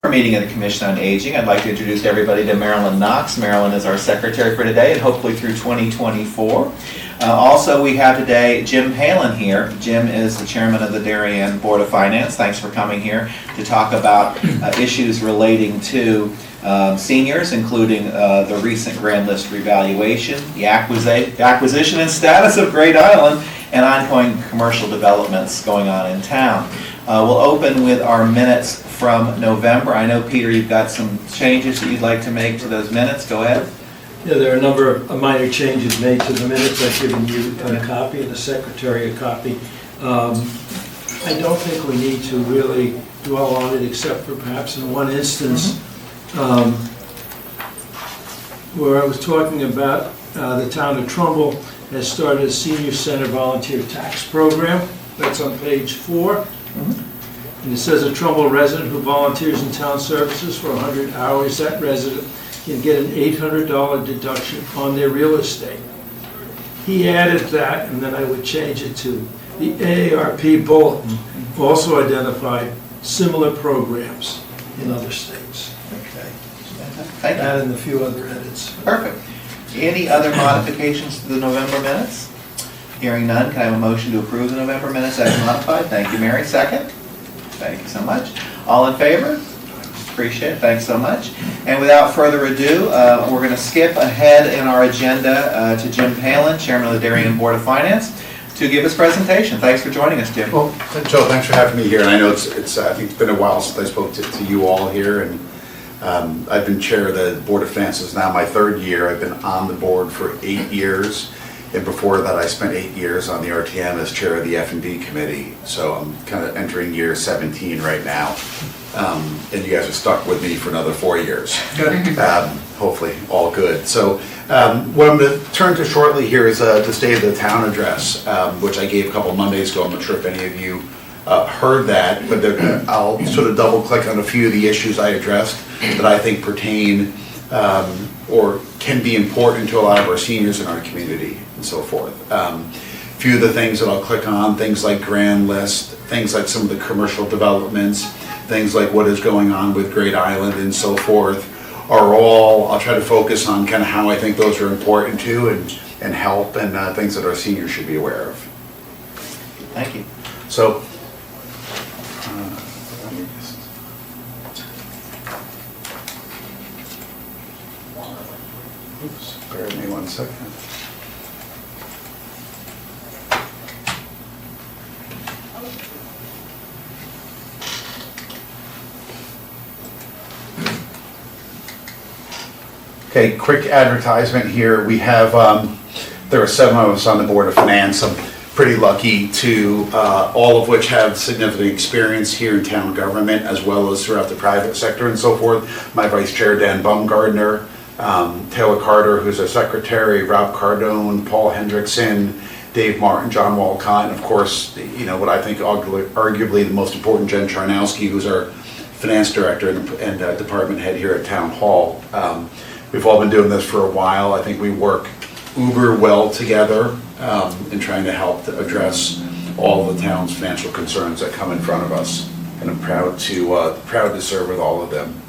Our meeting of the Commission on Aging. I'd like to introduce everybody to Marilyn Knox. Marilyn is our secretary for today and hopefully through 2024. Also, we have today Jim Palin here. Jim is the chairman of the Darien Board of Finance. Thanks for coming here to talk about issues relating to seniors, including the recent Grand List revaluation, the acquisition and status of Great Island, and ongoing commercial developments going on in town. We'll open with our minutes from November. I know, Peter, you've got some changes that you'd like to make to those minutes. Go ahead. Yeah, there are a number of minor changes made to the minutes. I've given you a copy and the secretary a copy. I don't think we need to really dwell on it, except for perhaps in one instance where I was talking about the town of Trumbull has started a senior center volunteer tax program. That's on page 4. And it says a Trumbull resident who volunteers in town services for 100 hours, that resident can get an $800 deduction on their real estate. He added that, and then I would change it to the AARP bulletin also identified similar programs in other states. Okay. Thank you. And a few other edits. Perfect. Any other modifications to the November minutes? Hearing none, can I have a motion to approve the November minutes as modified? Thank you, Mary. Second? Thank you so much. All in favor? Appreciate it. Thanks so much. And without further ado, we're going to skip ahead in our agenda to Jim Palin, Chairman of the Darien Board of Finance, to give his presentation. Thanks for joining us, Jim. Well, Joe, thanks for having me here. And I know it's I think it's been a while since I spoke to you all here. And I've been chair of the Board of Finance. This is now my 3rd year. I've been on the board for 8 years. And before that, I spent 8 years on the RTM as chair of the F&B committee. So I'm kind of entering year 17 right now. And you guys are stuck with me for another 4 years. Hopefully all good. So what I'm going to turn to shortly here is the State of the Town address, which I gave a couple Mondays ago. I'm not sure if any of you heard that, but I'll sort of double click on a few of the issues I addressed that I think pertain or can be important to a lot of our seniors in our community and so forth. A few of the things that I'll click on, things like Grand List, things like some of the commercial developments, things like what is going on with Great Island and so forth, are all, I'll try to focus on kind of how I think those are important too and help and things that our seniors should be aware of. Thank you. So, bear with me 1 second. Okay, quick advertisement here. We have, there are 7 of us on the Board of Finance. I'm pretty lucky to, all of which have significant experience here in town government as well as throughout the private sector and so forth. My Vice Chair, Dan Baumgardner, Taylor Carter, who's our Secretary, Rob Cardone, Paul Hendrickson, Dave Martin, John Walcott, and of course, you know, what I think arguably the most important, Jen Charnowski, who's our Finance Director and Department Head here at Town Hall. We've all been doing this for a while. I think we work uber well together in trying to help to address all the town's financial concerns that come in front of us. And I'm proud to serve with all of them.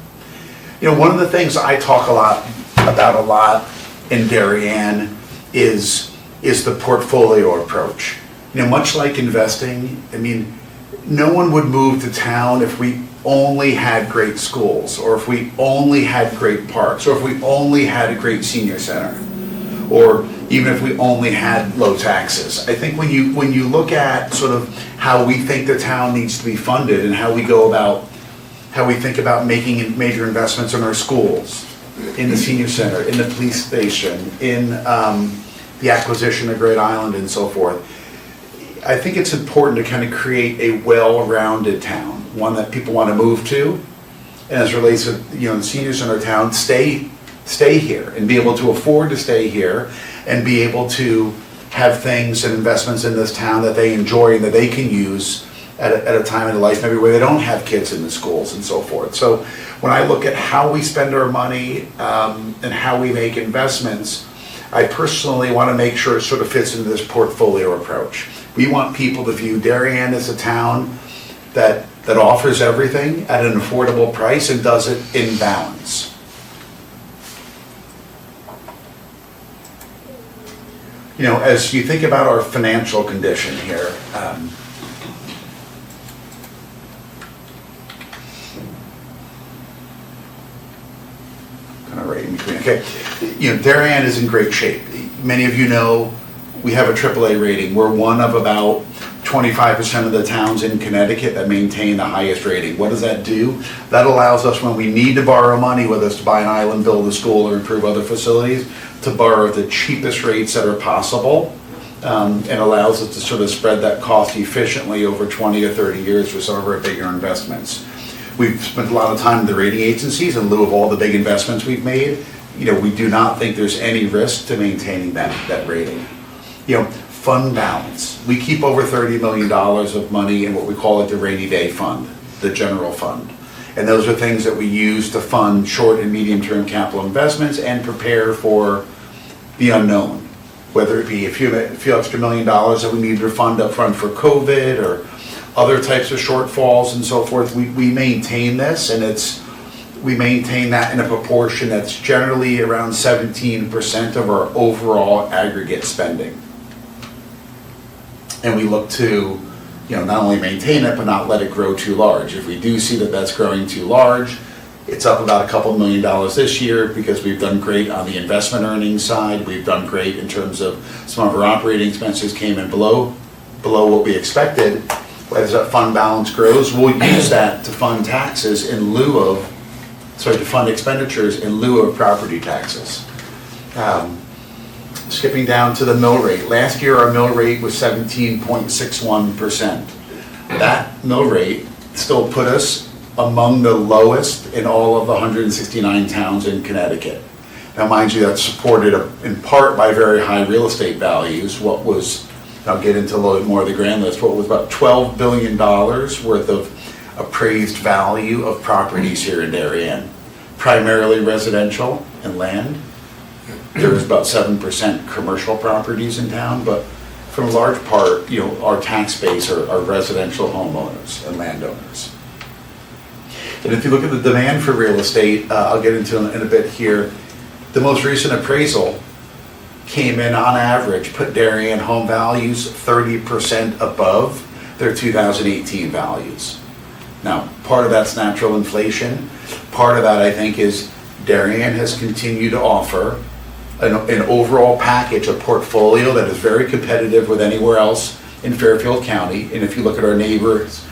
You know, one of the things I talk about a lot in Darien is the portfolio approach. You know, much like investing, I mean, no one would move to town if we only had great schools, or if we only had great parks, or if we only had a great senior center, or even if we only had low taxes. I think when you look at sort of how we think the town needs to be funded and how we think about making major investments in our schools, in the senior center, in the police station, in the acquisition of Great Island and so forth, I think it's important to kind of create a well-rounded town, one that people want to move to, and as it relates to, you know, the seniors in our town, stay here and be able to afford to stay here and be able to have things and investments in this town that they enjoy and that they can use at a time in their life maybe where they don't have kids in the schools and so forth. So when I look at how we spend our money and how we make investments, I personally want to make sure it sort of fits into this portfolio approach. We want people to view Darien as a town that that offers everything at an affordable price and does it in balance. You know, as you think about our financial condition here, kind of right in between, okay. You know, Darien is in great shape. Many of you know we have a AAA rating. We're one of about 25% of the towns in Connecticut that maintain the highest rating. What does that do? That allows us, when we need to borrow money, whether it's to buy an island, build a school, or improve other facilities, to borrow at the cheapest rates that are possible, and allows us to sort of spread that cost efficiently over 20 or 30 years for some of our bigger investments. We've spent a lot of time in the rating agencies in lieu of all the big investments we've made. You know, we do not think there's any risk to maintaining that rating. You know, fund balance. We keep over $30 million of money in what we call the rainy day fund, the general fund. And those are things that we use to fund short and medium term capital investments and prepare for the unknown. Whether it be a few extra $1 million that we need to fund up front for COVID or other types of shortfalls and so forth, we maintain this, and we maintain that in a proportion that's generally around 17% of our overall aggregate spending. And we look to, you know, not only maintain it, but not let it grow too large. If we do see that that's growing too large, it's up about a couple $1 million this year because we've done great on the investment earnings side. We've done great in terms of some of our operating expenses came in below what we expected. As that fund balance grows, we'll use that to fund taxes in lieu of, to fund expenditures in lieu of property taxes. Skipping down to the mill rate. Last year, our mill rate was 17.61%. That mill rate still put us among the lowest in all of the 169 towns in Connecticut. Now, mind you, that's supported in part by very high real estate values. What was, I'll get into a little bit more of the grand list, what was about $12 billion worth of appraised value of properties here in Darien, primarily residential and land. There's about 7% commercial properties in town, but for a large part, you know, our tax base are residential homeowners and landowners. And if you look at the demand for real estate, I'll get into it in a bit here. The most recent appraisal came in on average, put Darien home values 30% above their 2018 values. Now, part of that's natural inflation. Part of that, I think, is Darien has continued to offer an overall package, a portfolio that is very competitive with anywhere else in Fairfield County. And if you look at our neighbors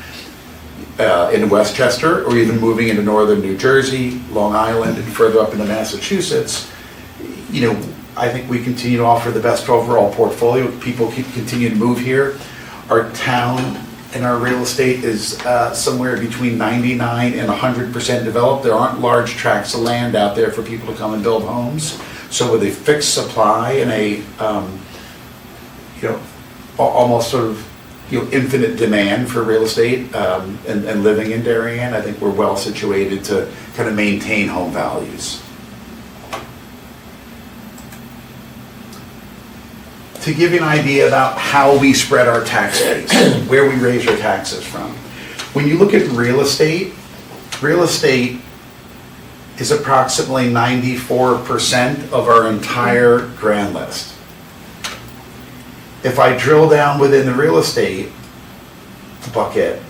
in Westchester, or even moving into northern New Jersey, Long Island, and further up into Massachusetts, you know, I think we continue to offer the best overall portfolio. People continue to move here. Our town and our real estate is somewhere between 99 and 100% developed. There aren't large tracts of land out there for people to come and build homes. So with a fixed supply and a, you know, almost sort of, you know, infinite demand for real estate and living in Darien, I think we're well situated to kind of maintain home values. To give you an idea about how we spread our tax base, where we raise our taxes from. When you look at real estate is approximately 94% of our entire grand list. If I drill down within the real estate bucket,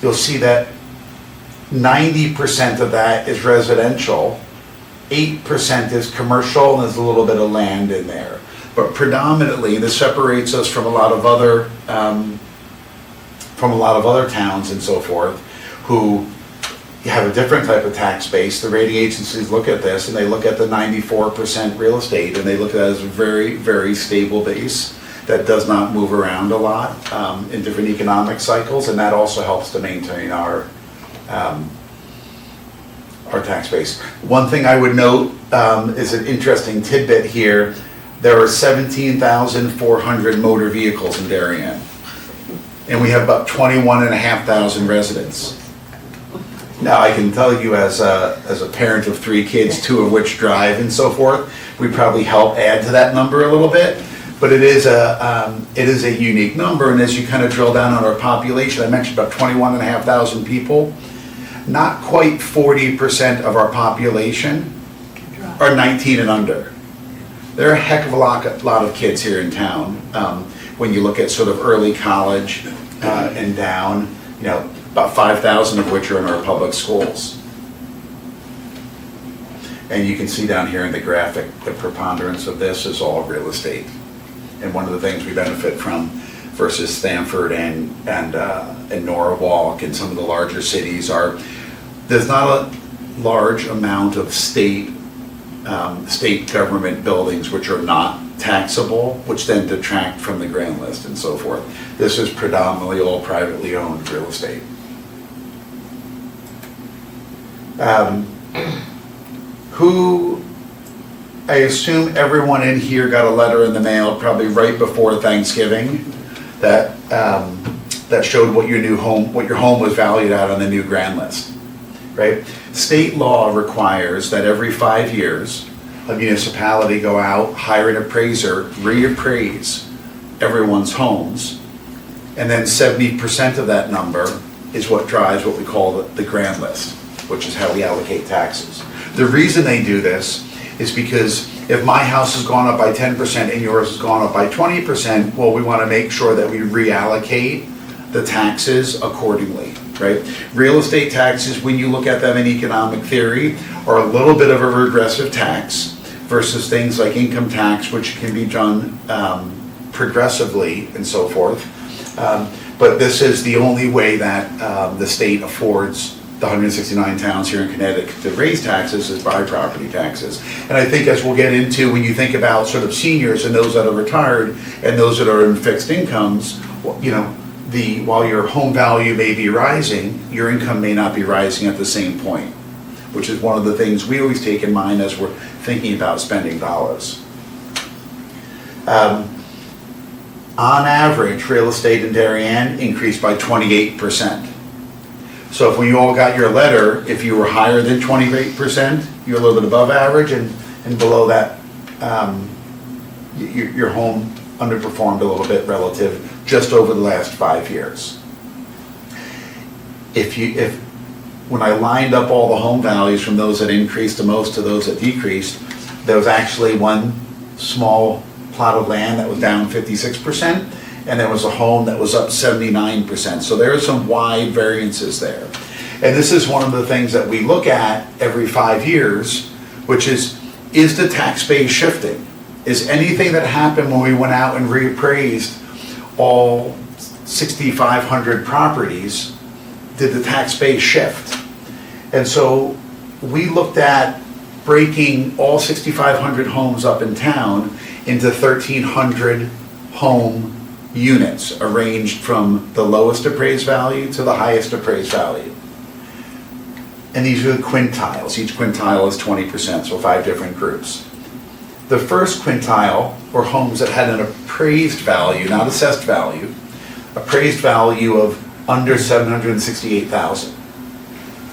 you'll see that 90% of that is residential, 8% is commercial, and there's a little bit of land in there. But predominantly, this separates us from a lot of other towns and so forth, who have a different type of tax base. The rating agencies look at this and they look at the 94% real estate, and they look at it as a very, very stable base that does not move around a lot in different economic cycles, and that also helps to maintain our tax base. One thing I would note is an interesting tidbit here. There are 17,400 motor vehicles in Darien, and we have about 21,500 residents. Now, I can tell you as a parent of 3 kids, 2 of which drive and so forth, we probably help add to that number a little bit. But it is a unique number, and as you kind of drill down on our population, I mentioned about 21,500 people. Not quite 40% of our population are 19 and under. There are a heck of a lot of kids here in town. When you look at sort of early college and down, about 5,000 of which are in our public schools. And you can see down here in the graphic, the preponderance of this is all real estate. And one of the things we benefit from versus Stamford and Norwalk and some of the larger cities there's not a large amount of state government buildings which are not taxable, which then detract from the grand list and so forth. This is predominantly all privately owned real estate. I assume everyone in here got a letter in the mail probably right before Thanksgiving that showed what your home was valued at on the new grand list, right? State law requires that every 5 years, a municipality go out, hire an appraiser, reappraise everyone's homes, and then 70% of that number is what drives what we call the grand list, which is how we allocate taxes. The reason they do this is because if my house has gone up by 10% and yours has gone up by 20%, well, we want to make sure that we reallocate the taxes accordingly, right? Real estate taxes, when you look at them in economic theory, are a little bit of a regressive tax versus things like income tax, which can be done progressively and so forth. But this is the only way that the state affords the 169 towns here in Connecticut to raise taxes is by property taxes. And I think as we'll get into, when you think about sort of seniors and those that are retired and those that are in fixed incomes, while your home value may be rising, your income may not be rising at the same point, which is one of the things we always take in mind as we're thinking about spending dollars. On average, real estate in Darien increased by 28%. So if you all got your letter, if you were higher than 28%, you're a little bit above average, and below that, your home underperformed a little bit relative just over the last 5 years. When I lined up all the home values from those that increased the most to those that decreased, there was actually one small plot of land that was down 56%, and there was a home that was up 79%. So there are some wide variances there. And this is one of the things that we look at every 5 years, which is the tax base shifting? Is anything that happened when we went out and reappraised all 6,500 properties, did the tax base shift? And so we looked at breaking all 6,500 homes up in town into 1,300 home units arranged from the lowest appraised value to the highest appraised value. And these are the quintiles. Each quintile is 20%, so 5 different groups. The first quintile were homes that had an appraised value, not assessed value, appraised value of under $768,000.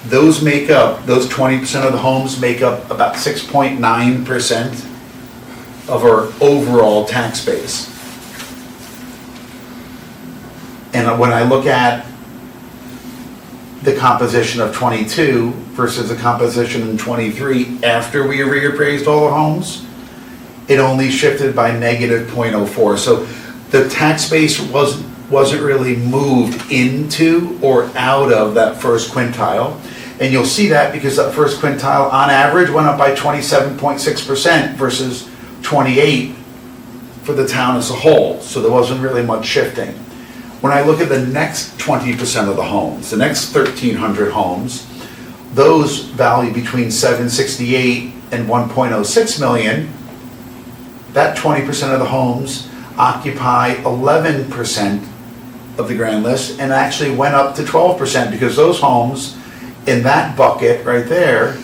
Those 20% of the homes make up about 6.9% of our overall tax base. And when I look at the composition of 22 versus the composition in 23, after we reappraised all the homes, it only shifted by negative 0.04. So the tax base wasn't really moved into or out of that first quintile. And you'll see that because that first quintile on average went up by 27.6% versus 28 for the town as a whole. So there wasn't really much shifting. When I look at the next 20% of the homes, the next 1,300 homes, those value between $768 and $1.06 million. That 20% of the homes occupy 11% of the grand list and actually went up to 12% because those homes in that bucket right there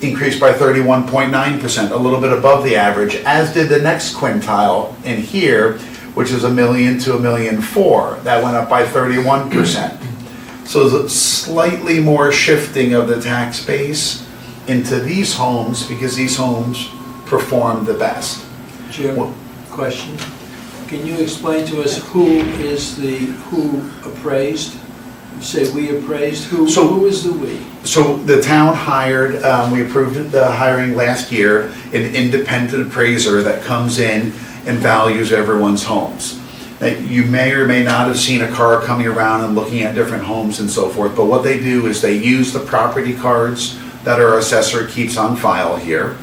increased by 31.9%, a little bit above the average, as did the next quintile in here, which is $1 million to $1.4 million. That went up by 31%. So there's slightly more shifting of the tax base into these homes because these homes perform the best. Jim, question. Can you explain to us who appraised? You say we appraised, who is the we? So the town hired, we approved the hiring last year, an independent appraiser that comes in and values everyone's homes. Now, you may or may not have seen a car coming around and looking at different homes and so forth, but what they do is they use the property cards that our assessor keeps on file here.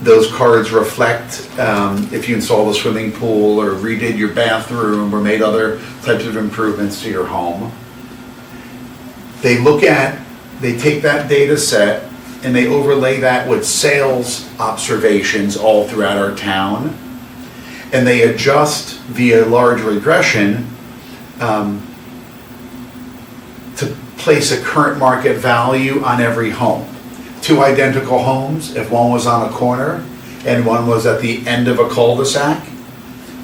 Those cards reflect if you installed a swimming pool or redid your bathroom or made other types of improvements to your home. They take that data set and they overlay that with sales observations all throughout our town. And they adjust via large regression to place a current market value on every home. Two identical homes, if one was on a corner and one was at the end of a cul-de-sac,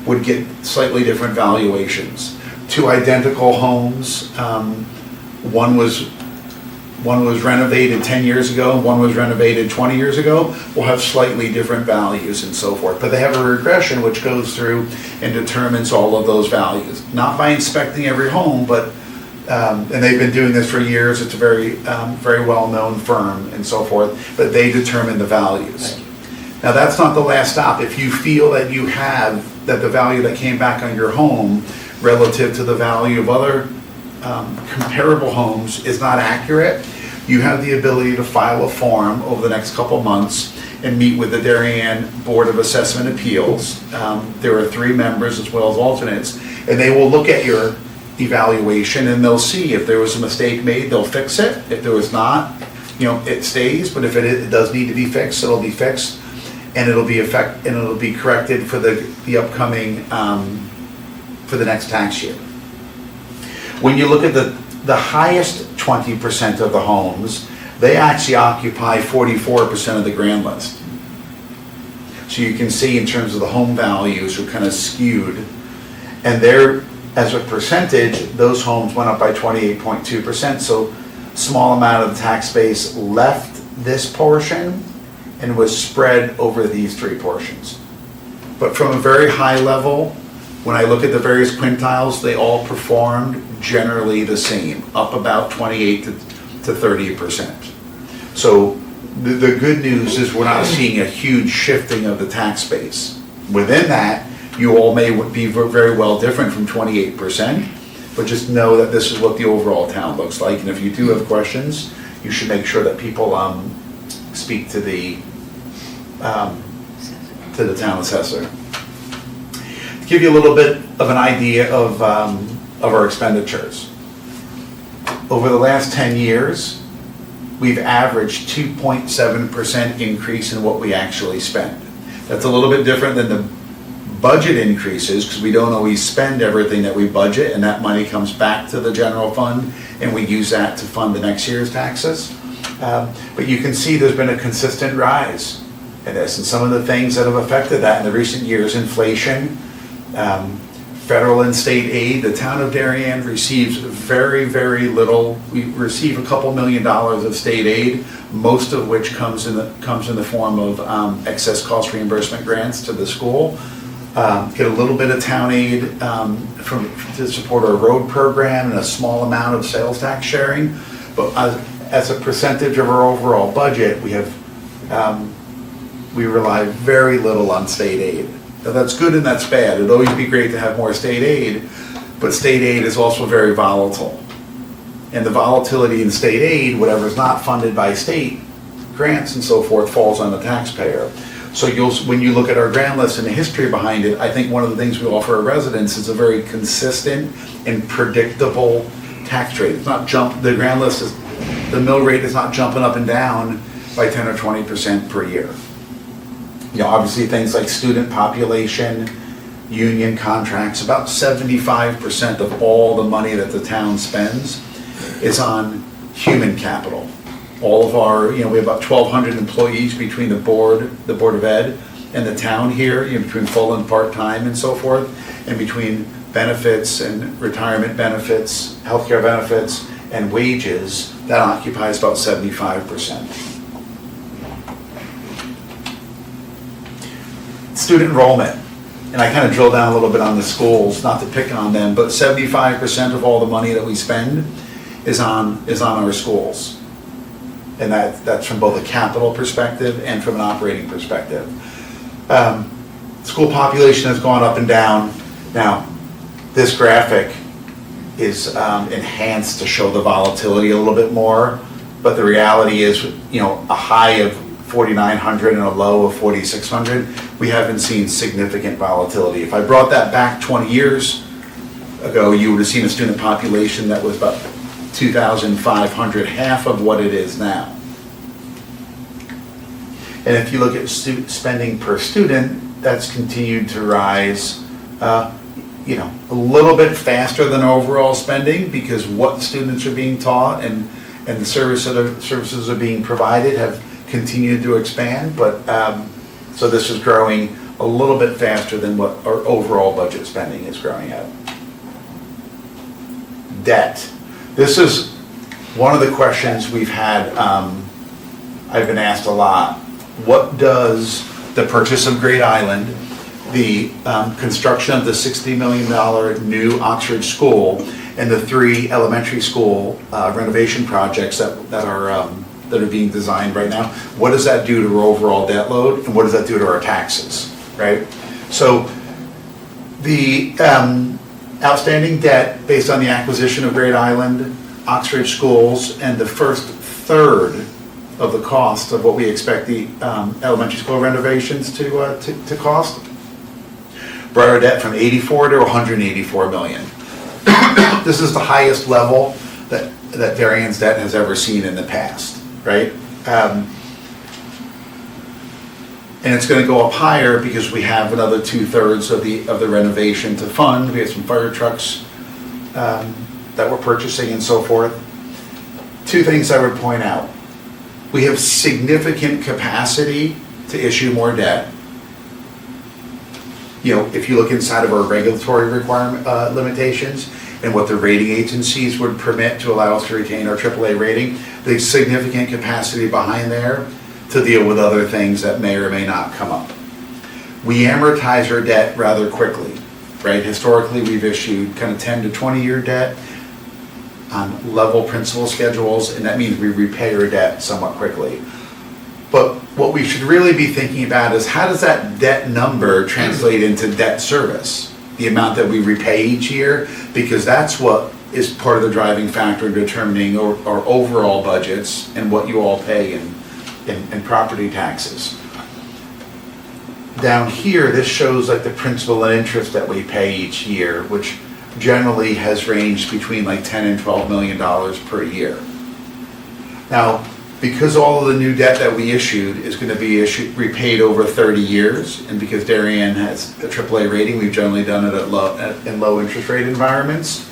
would get slightly different valuations. Two identical homes, one was renovated 10 years ago, one was renovated 20 years ago, will have slightly different values and so forth. But they have a regression which goes through and determines all of those values. Not by inspecting every home, but, and they've been doing this for years, it's a very well-known firm and so forth, but they determine the values. Now that's not the last stop. If you feel that that the value that came back on your home relative to the value of other comparable homes is not accurate, you have the ability to file a form over the next couple months and meet with the Darien Board of Assessment Appeals. There are 3 members as well as alternates, and they will look at your evaluation and they'll see if there was a mistake made, they'll fix it. If there was not, it stays, but if it does need to be fixed, it'll be fixed, and it'll be corrected for the upcoming, for the next tax year. When you look at the highest 20% of the homes, they actually occupy 44% of the grand list. So you can see in terms of the home values are kind of skewed. And as a percentage, those homes went up by 28.2%. So small amount of the tax base left this portion and was spread over these 3 portions. But from a very high level, when I look at the various quintiles, they all performed generally the same, up about 28 to 30%. So the good news is we're not seeing a huge shifting of the tax base. Within that, you all may be very well different from 28%, but just know that this is what the overall town looks like. And if you do have questions, you should make sure that people speak to the town assessor. To give you a little bit of an idea of our expenditures. Over the last 10 years, we've averaged 2.7% increase in what we actually spend. That's a little bit different than the budget increases because we don't always spend everything that we budget, and that money comes back to the general fund and we use that to fund the next year's taxes. But you can see there's been a consistent rise in this, and some of the things that have affected that in the recent years: inflation, federal and state aid. The town of Darien receives very, very little. We receive a couple $1 million of state aid, most of which comes in the form of excess cost reimbursement grants to the school. Get a little bit of town aid to support our road program and a small amount of sales tax sharing. But as a percentage of our overall budget, we rely very little on state aid. Now, that's good and that's bad. It'd always be great to have more state aid, but state aid is also very volatile. And the volatility in state aid, whatever's not funded by state grants and so forth, falls on the taxpayer. So when you look at our grant list and the history behind it, I think one of the things we offer our residents is a very consistent and predictable tax rate. It's not the grant list the mill rate is not jumping up and down by 10 or 20% per year. Obviously things like student population, union contracts, about 75% of all the money that the town spends is on human capital. All of our, we have about 1,200 employees between the Board of Ed and the town here, between full and part-time and so forth, and between benefits and retirement benefits, healthcare benefits, and wages, that occupies about 75%. Student enrollment. and I kind of drill down a little bit on the schools, not to pick on them, but 75% of all the money that we spend is on our schools. And that's from both a capital perspective and from an operating perspective. School population has gone up and down. Now, this graphic is enhanced to show the volatility a little bit more, but the reality is, a high of 4,900 and a low of 4,600, we haven't seen significant volatility. If I brought that back 20 years ago, you would have seen a student population that was about 2,500, half of what it is now. And if you look at spending per student, that's continued to rise, a little bit faster than overall spending, because what students are being taught and the services are being provided have continued to expand. But so this is growing a little bit faster than what our overall budget spending is growing at. Debt. This is one of the questions we've had. I've been asked a lot. What does the purchase of Great Island, the construction of the $60 million new Oxford School, and the 3 elementary school renovation projects that are being designed right now, what does that do to our overall debt load, and what does that do to our taxes, right? So the outstanding debt based on the acquisition of Great Island, Oxford Schools, and the first third of the cost of what we expect the elementary school renovations to cost, brought our debt from 84 to 184 million. This is the highest level that Darien's debt has ever seen in the past, right? And it's going to go up higher because we have another 2/3 of the renovation to fund. We have some fire trucks that we're purchasing and so forth. 2 things I would point out. We have significant capacity to issue more debt. If you look inside of our regulatory requirement limitations and what the rating agencies would permit to allow us to retain our AAA rating, there's significant capacity behind there to deal with other things that may or may not come up. We amortize our debt rather quickly, right? Historically, we've issued kind of 10 to 20-year debt on level principal schedules, and that means we repay our debt somewhat quickly. But what we should really be thinking about is, how does that debt number translate into debt service, the amount that we repay each year? Because that's what is part of the driving factor in determining our overall budgets and what you all pay in property taxes. Down here, this shows like the principal and interest that we pay each year, which generally has ranged between like $10 and $12 million per year. Now, because all of the new debt that we issued is going to be repaid over 30 years, and because Darien has a AAA rating, we've generally done it in low interest rate environments.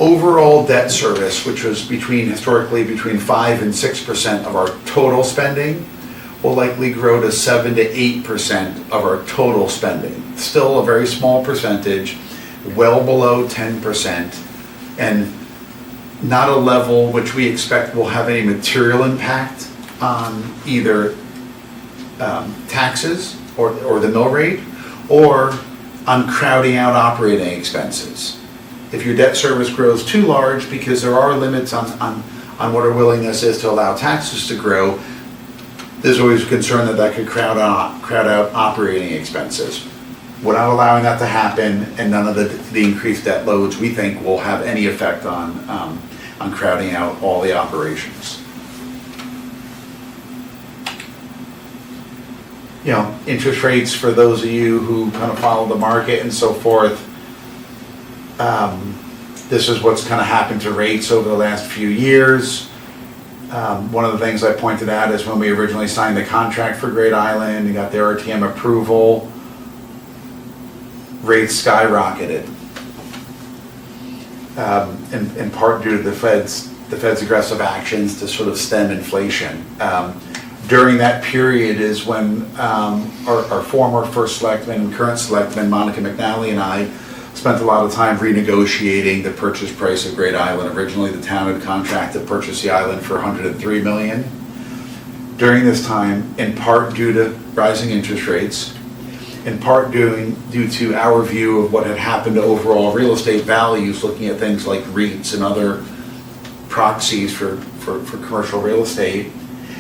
Overall debt service, which was historically between 5 and 6% of our total spending, will likely grow to 7 to 8% of our total spending. Still a very small percentage, well below 10%, and not a level which we expect will have any material impact on either taxes or the mill rate, or on crowding out operating expenses. If your debt service grows too large, because there are limits on what our willingness is to allow taxes to grow, there's always a concern that could crowd out operating expenses. We're not allowing that to happen, and none of the increased debt loads we think will have any effect on crowding out all the operations. Interest rates, for those of you who kind of follow the market and so forth, this is what's kind of happened to rates over the last few years. One of the things I pointed out is when we originally signed the contract for Great Island and got the RTM approval, rates skyrocketed, in part due to the Fed's aggressive actions to sort of stem inflation. During that period is when our former first selectman and current selectman, Monica McNally, and I spent a lot of time renegotiating the purchase price of Great Island. Originally, the town had contracted to purchase the island for $103 million. During this time, in part due to rising interest rates, in part due to our view of what had happened to overall real estate values, looking at things like REITs and other proxies for commercial real estate,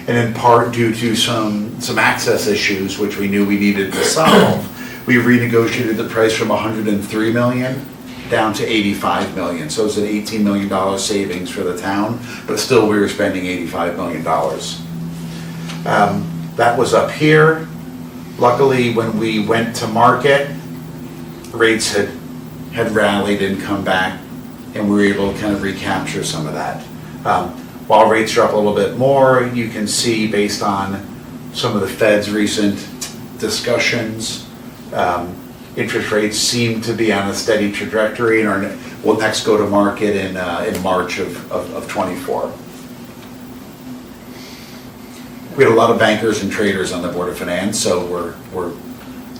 and in part due to some access issues which we knew we needed to solve. We renegotiated the price from 103 million down to 85 million. So it's an $18 million savings for the town, but still we were spending $85 million. That was up here. Luckily, when we went to market, rates had rallied and come back, and we were able to kind of recapture some of that. While rates are up a little bit more, you can see based on some of the Fed's recent discussions, interest rates seem to be on a steady trajectory, and we'll next go to market in March of 24. We had a lot of bankers and traders on the Board of Finance, so we're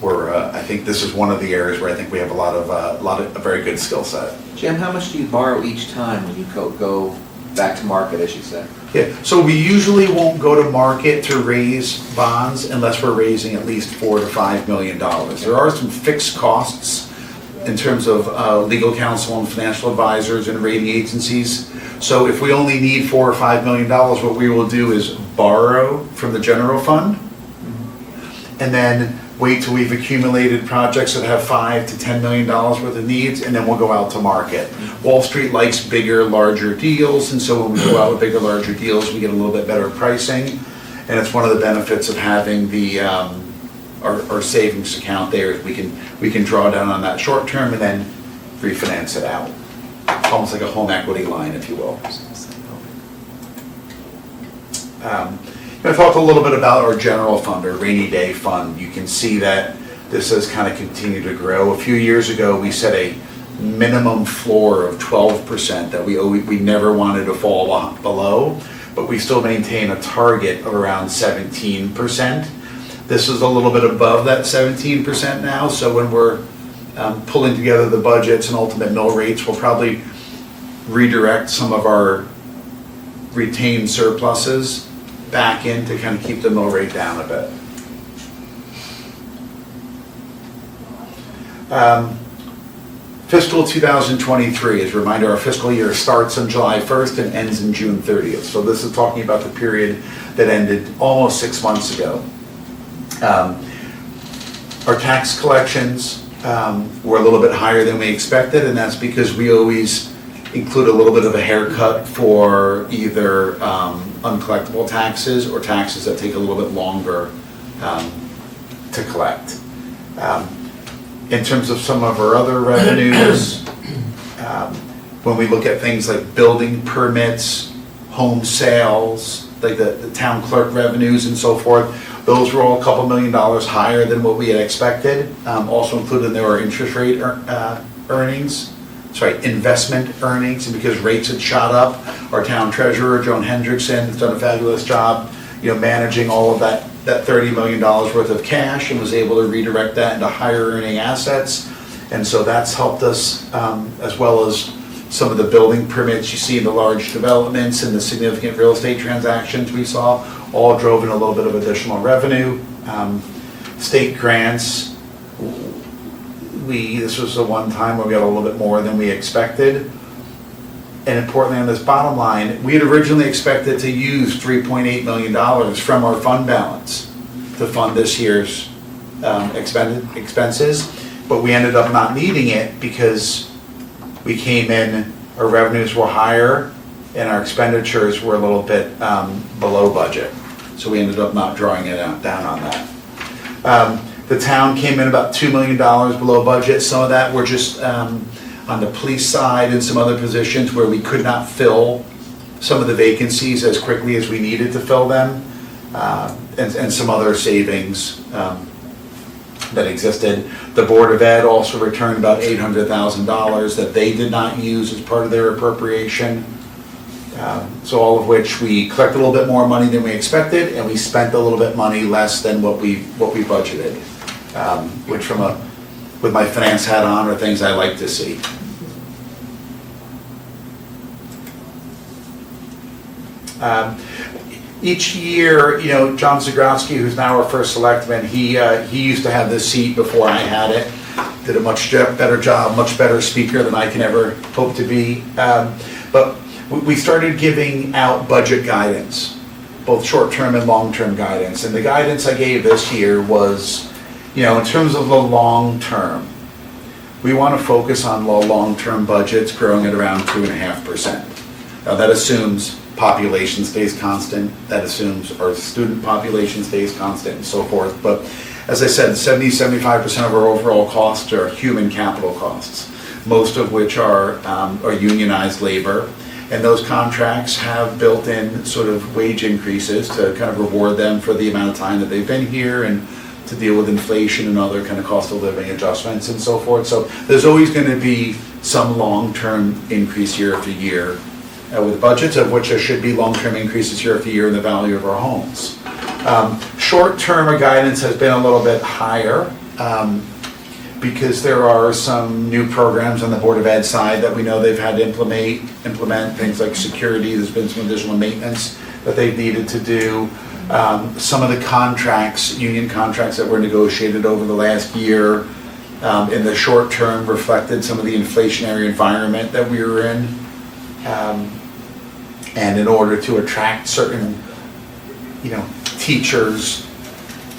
I think this is one of the areas where I think we have a lot of a very good skill set. Jim, how much do you borrow each time when you go back to market, as you say? Yeah, so we usually won't go to market to raise bonds unless we're raising at least $4 to $5 million. There are some fixed costs in terms of legal counsel and financial advisors and rating agencies. So if we only need $4 or $5 million, what we will do is borrow from the general fund, and then wait till we've accumulated projects that have $5 to $10 million worth of needs, and then we'll go out to market. Wall Street likes bigger, larger deals, and so when we go out with bigger, larger deals, we get a little bit better pricing. And it's one of the benefits of having the our savings account there, is we can draw down on that short term and then refinance it out. It's almost like a home equity line, if you will. I talked a little bit about our general fund, our rainy day fund. You can see that this has kind of continued to grow. A few years ago, we set a minimum floor of 12% that we never wanted to fall below, but we still maintain a target of around 17%. This is a little bit above that 17% now, so when we're pulling together the budgets and ultimate mill rates, we'll probably redirect some of our retained surpluses back in to kind of keep the mill rate down a bit. Fiscal 2023, as a reminder, our fiscal year starts on July 1st and ends in June 30th. So this is talking about the period that ended almost 6 months ago. Our tax collections were a little bit higher than we expected, and that's because we always include a little bit of a haircut for either uncollectible taxes or taxes that take a little bit longer to collect. In terms of some of our other revenues, when we look at things like building permits, home sales, like the town clerk revenues and so forth, those were all a couple $1 million higher than what we had expected. Also included in there are interest rate investment earnings, and because rates had shot up, our town treasurer, Joan Hendrickson, has done a fabulous job, managing all of that $30 million worth of cash, and was able to redirect that into higher earning assets. And so that's helped us, as well as some of the building permits you see in the large developments and the significant real estate transactions we saw, all drove in a little bit of additional revenue. State grants, this was the one time where we got a little bit more than we expected. And importantly, on this bottom line, we had originally expected to use $3.8 million from our fund balance to fund this year's expenses, but we ended up not needing it because we came in, our revenues were higher and our expenditures were a little bit below budget. So we ended up not drawing it down on that. The town came in about $2 million below budget. Some of that were just on the police side and some other positions where we could not fill some of the vacancies as quickly as we needed to fill them, and some other savings that existed. The Board of Ed also returned about $800,000 that they did not use as part of their appropriation. So all of which we collected a little bit more money than we expected, and we spent a little bit money less than what we budgeted, which with my finance hat on are things I like to see. each year, John Zagrowski, who's now our first selectman, he used to have this seat before I had it. Did a much better job, much better speaker than I can ever hope to be. But we started giving out budget guidance, both short-term and long-term guidance. And the guidance I gave this year was, in terms of the long term, we want to focus on long-term budgets growing at around 2.5%. Now that assumes population stays constant, that assumes our student population stays constant and so forth. But as I said, 70-75% of our overall costs are human capital costs, most of which are unionized labor. And those contracts have built-in sort of wage increases to kind of reward them for the amount of time that they've been here and to deal with inflation and other kind of cost of living adjustments and so forth. So there's always going to be some long-term increase year after year with budgets, of which there should be long-term increases year after year in the value of our homes. Short-term, our guidance has been a little bit higher because there are some new programs on the Board of Ed side that we know they've had to implement things like security. There's been some additional maintenance that they've needed to do. Some of the contracts, union contracts that were negotiated over the last year in the short term reflected some of the inflationary environment that we were in. And in order to attract certain, teachers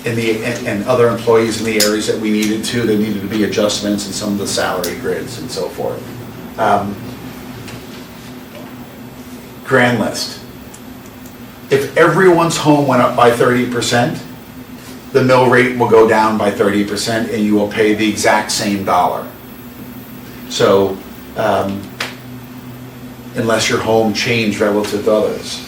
and other employees in the areas that we needed to, there needed to be adjustments in some of the salary grids and so forth. Grand list. If everyone's home went up by 30%, the mill rate will go down by 30% and you will pay the exact same dollar. So, unless your home changed relative to others.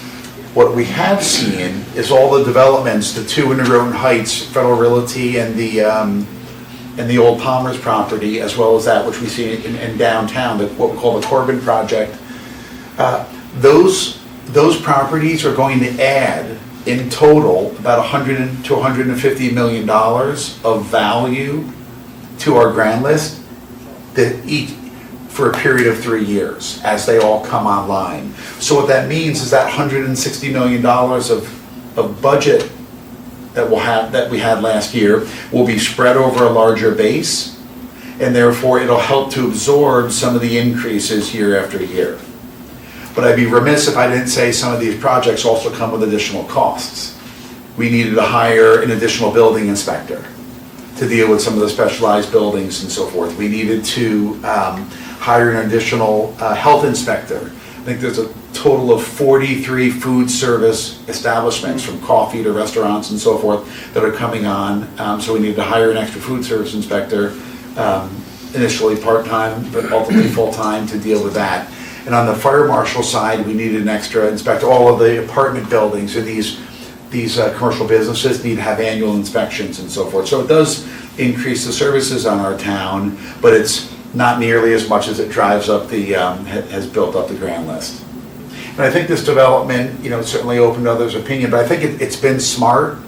What we have seen is all the developments, the two in Norotan Heights, Federal Realty and the old Palmer's property, as well as that which we see in downtown, what we call the Corbin project. Those properties are going to add in total about $100 to $150 million of value to our grand list that each for a period of 3 years as they all come online. So what that means is that $160 million of budget that we had last year will be spread over a larger base, and therefore it'll help to absorb some of the increases year after year. But I'd be remiss if I didn't say some of these projects also come with additional costs. We needed to hire an additional building inspector to deal with some of the specialized buildings and so forth. We needed to hire an additional health inspector. I think there's a total of 43 food service establishments, from coffee to restaurants and so forth, that are coming on. So we needed to hire an extra food service inspector, initially part-time, but ultimately full-time, to deal with that. And on the fire marshal side, we needed an extra inspector. All of the apartment buildings and these commercial businesses need to have annual inspections and so forth. So it does increase the services on our town, but it's not nearly as much as it drives up has built up the grand list. And I think this development, certainly opened others' opinion, but I think it's been smart,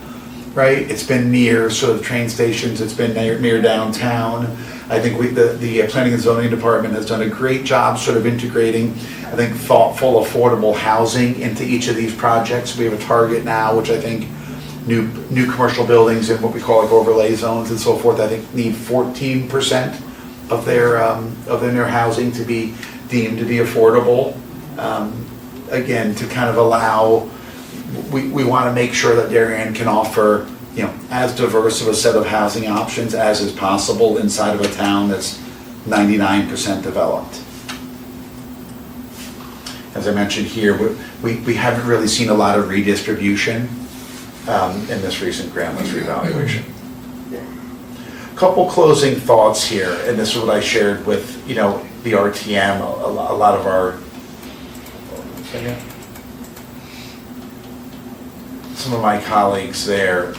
right? It's been near sort of train stations, it's been near downtown. I think the Planning and Zoning Department has done a great job sort of integrating, I think, thoughtful, affordable housing into each of these projects. We have a target now, which I think new commercial buildings in what we call like overlay zones and so forth, I think need 14% of their new housing to be deemed to be affordable. Again, to kind of allow, we want to make sure that Darien can offer as diverse of a set of housing options as is possible inside of a town that's 99% developed. As I mentioned here, we haven't really seen a lot of redistribution in this recent grand list revaluation. Couple closing thoughts here, and this is what I shared with the RTM, a lot of our, some of my colleagues there.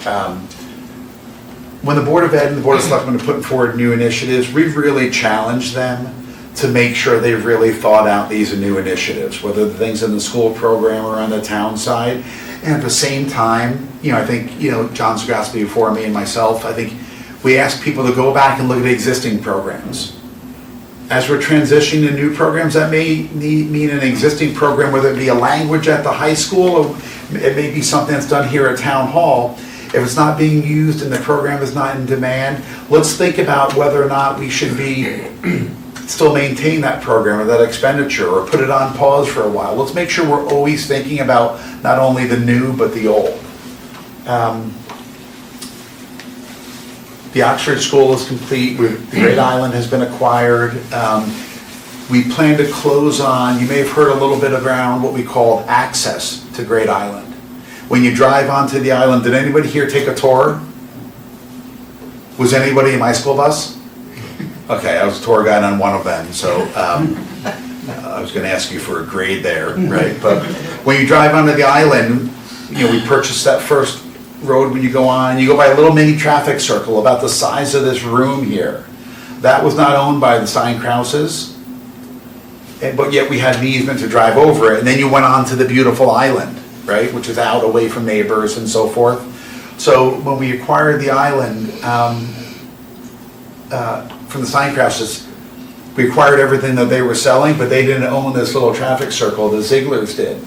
When the Board of Ed and the Board of Selectmen are putting forward new initiatives, we've really challenged them to make sure they've really thought out these new initiatives, whether the things in the school program or on the town side. And at the same time, I think, John Zagrowski before me and myself, I think we ask people to go back and look at existing programs. As we're transitioning to new programs, that may mean an existing program, whether it be a language at the high school, or It may be something that's done here at Town Hall. If it's not being used and the program is not in demand, let's think about whether or not we should be, still maintain that program or that expenditure, or put it on pause for a while. Let's make sure we're always thinking about not only the new, but the old. The Oxford School is complete, the Great Island has been acquired. We plan to close on, you may have heard a little bit around what we call access to Great Island. When you drive onto the island, did anybody here take a tour? Was anybody in my school bus? Okay, I was a tour guide on one of them, so I was gonna ask you for a grade there, right? But when you drive onto the island, we purchased that first road when you go on, you go by a little mini traffic circle about the size of this room here. That was not owned by the Steinkrauses, but yet we had an easement to drive over it, and then you went on to the beautiful island, right, which is out away from neighbors and so forth. So when we acquired the island from the Steinkrauses, we acquired everything that they were selling, but they didn't own this little traffic circle, the Zieglers did.